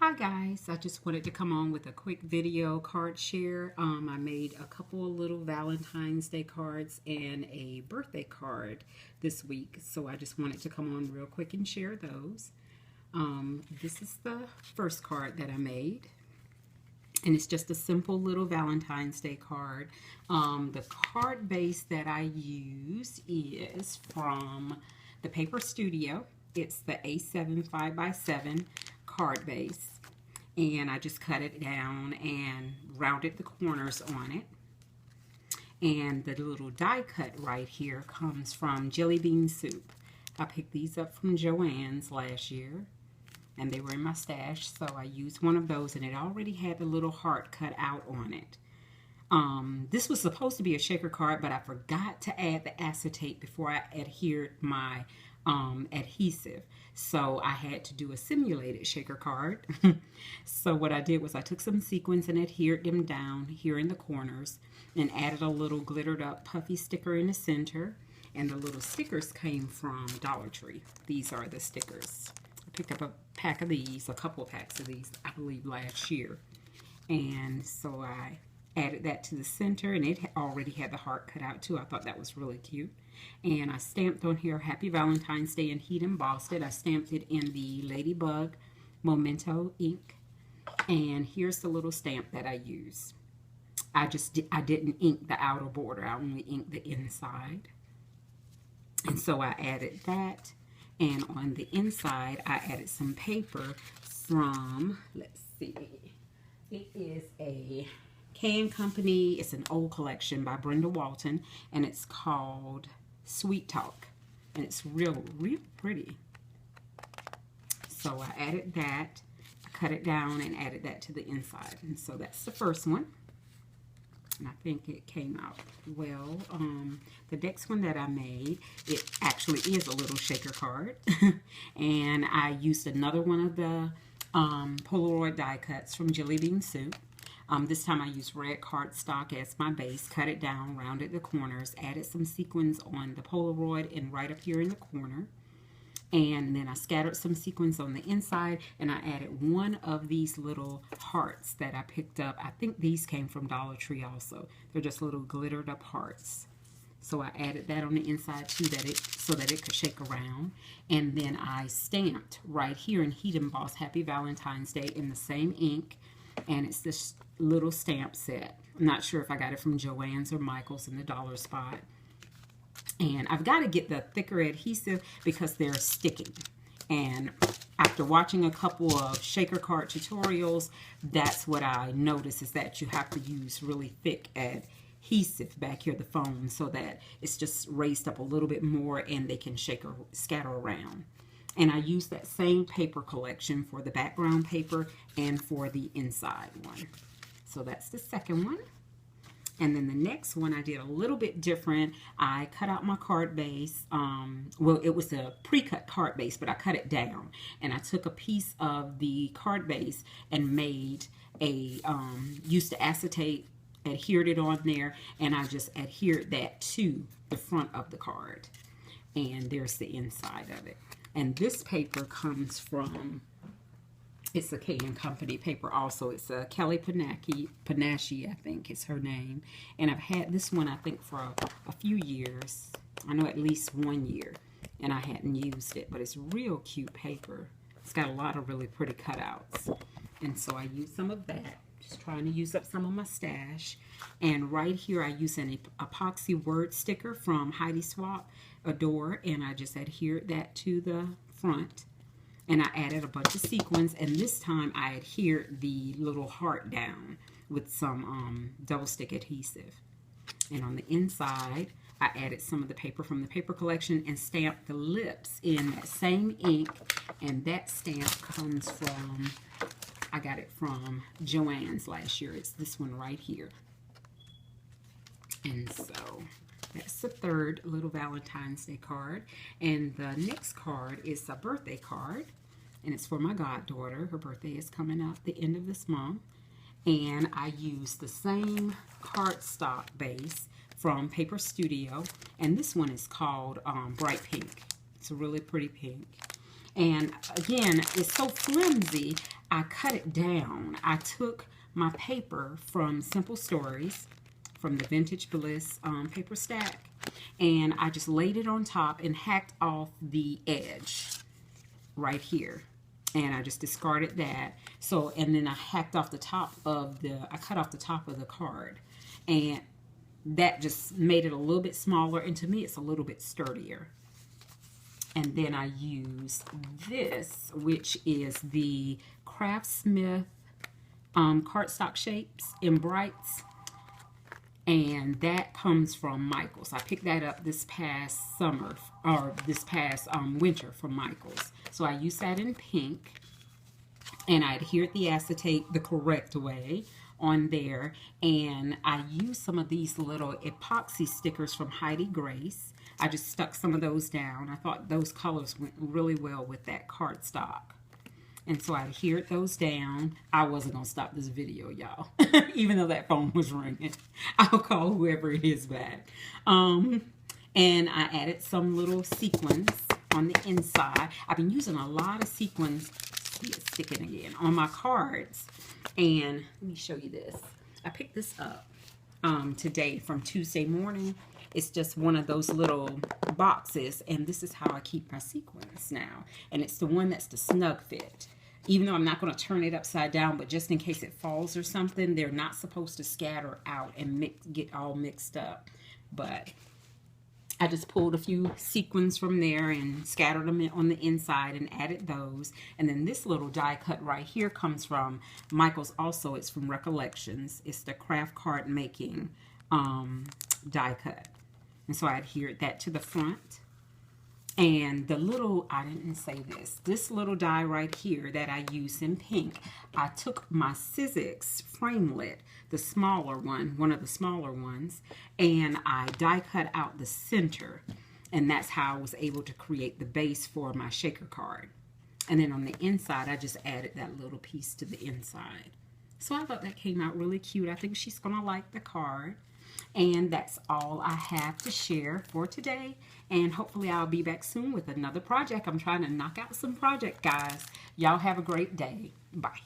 Hi guys, I just wanted to come on with a quick video card share. I made a couple of little Valentine's Day cards and a birthday card this week, so I just wanted to come on real quick and share those. This is the first card that I made, and it's just a simple little Valentine's Day card. The card base that I use is from the Paper Studio. It's the A7 5x7 card base, and I just cut it down and rounded the corners on it. And the little die cut right here comes from Jelly Bean Soup. I picked these up from Joann's last year, and they were in my stash, so I used one of those, and it already had the little heart cut out on it. This was supposed to be a shaker card, but I forgot to add the acetate before I adhered my adhesive, so I had to do a simulated shaker card. So what I did was I took some sequins and adhered them down here in the corners and added a little glittered up puffy sticker in the center, and the little stickers came from Dollar Tree. These are the stickers. I picked up a pack of these, a couple of packs of these, I believe last year, and so I added that to the center, and it already had the heart cut out too. I thought that was really cute. And I stamped on here Happy Valentine's Day and heat embossed it. I stamped it in the Ladybug Memento ink. And here's the little stamp that I use. I didn't ink the outer border. I only inked the inside. And so I added that. And on the inside, I added some paper from, let's see, it is a Can Company. It's an old collection by Brenda Walton, and it's called Sweet Talk, and it's real pretty. So I added that, I cut it down and added that to the inside, and so that's the first one, and I think it came out well. The next one that I made, it actually is a little shaker card, and I used another one of the Polaroid die cuts from Jelly Bean Soup. This time I used red cardstock as my base, cut it down, rounded the corners, added some sequins on the Polaroid and right up here in the corner. And then I scattered some sequins on the inside, and I added one of these little hearts that I picked up. I think these came from Dollar Tree also. They're just little glittered up hearts. So I added that on the inside too, so that it could shake around. And then I stamped right here in heat embossed Happy Valentine's Day in the same ink. And it's this little stamp set. I'm not sure if I got it from Joann's or Michael's in the dollar spot. And I've got to get the thicker adhesive because they're sticking. And after watching a couple of shaker card tutorials, that's what I noticed, is that you have to use really thick adhesive back here, the foam, so that it's just raised up a little bit more and they can scatter around. And I used that same paper collection for the background paper and for the inside one. So that's the second one. And then the next one I did a little bit different. I cut out my card base. Well, it was a pre-cut card base, but I cut it down. And I took a piece of the card base and made a, used the acetate, adhered it on there, and I just adhered that to the front of the card. And there's the inside of it. And this paper comes from, it's a Can Company paper also. It's a Kelly Panache, I think is her name. And I've had this one, I think, for a few years. I know at least 1 year. And I hadn't used it, but it's real cute paper. It's got a lot of really pretty cutouts. And so I used some of that. Just trying to use up some of my stash. And right here I use an epoxy word sticker from Heidi Swapp, Adore, and I just adhered that to the front. And I added a bunch of sequins, and this time I adhered the little heart down with some double stick adhesive. And on the inside, I added some of the paper from the paper collection and stamped the lips in that same ink. And that stamp comes from, I got it from Joann's last year. It's this one right here. And so that's the third little Valentine's Day card. And the next card is a birthday card. And it's for my goddaughter. Her birthday is coming up the end of this month. And I used the same cardstock base from Paper Studio. And this one is called Bright Pink. It's a really pretty pink. And again, it's so flimsy, I cut it down. I took my paper from Simple Stories, from the Vintage Bliss paper stack, and I just laid it on top and hacked off the edge right here. And I just discarded that. So, and then I hacked off the top of I cut off the top of the card. And that just made it a little bit smaller. And to me, it's a little bit sturdier. And then I use this, which is the Craftsmith cardstock shapes in brights. And that comes from Michael's. I picked that up this past summer, or this past winter from Michael's. So I used that in pink, and I adhered the acetate the correct way on there. And I used some of these little epoxy stickers from Heidi Grace. I just stuck some of those down. I thought those colors went really well with that cardstock. And so I adhered those down. I wasn't going to stop this video, y'all. Even though that phone was ringing. I'll call whoever it is back. And I added some little sequins on the inside. I've been using a lot of sequins. See it sticking again on my cards. And let me show you this. I picked this up today from Tuesday morning. It's just one of those little boxes, and this is how I keep my sequins now. And it's the one that's the snug fit. Even though I'm not going to turn it upside down, but just in case it falls or something, they're not supposed to scatter out and get all mixed up. But I just pulled a few sequins from there and scattered them on the inside and added those. And then this little die cut right here comes from Michael's also. It's from Recollections. It's the craft card making die cut. And so I adhered that to the front. And the little, I didn't say this little die right here that I use in pink, I took my Sizzix framelit, the smaller one of the smaller ones, and I die cut out the center. And that's how I was able to create the base for my shaker card. And then on the inside, I just added that little piece to the inside. So I thought that came out really cute. I think she's going to like the card. And that's all I have to share for today. And hopefully I'll be back soon with another project. I'm trying to knock out some project, guys. Y'all have a great day. Bye.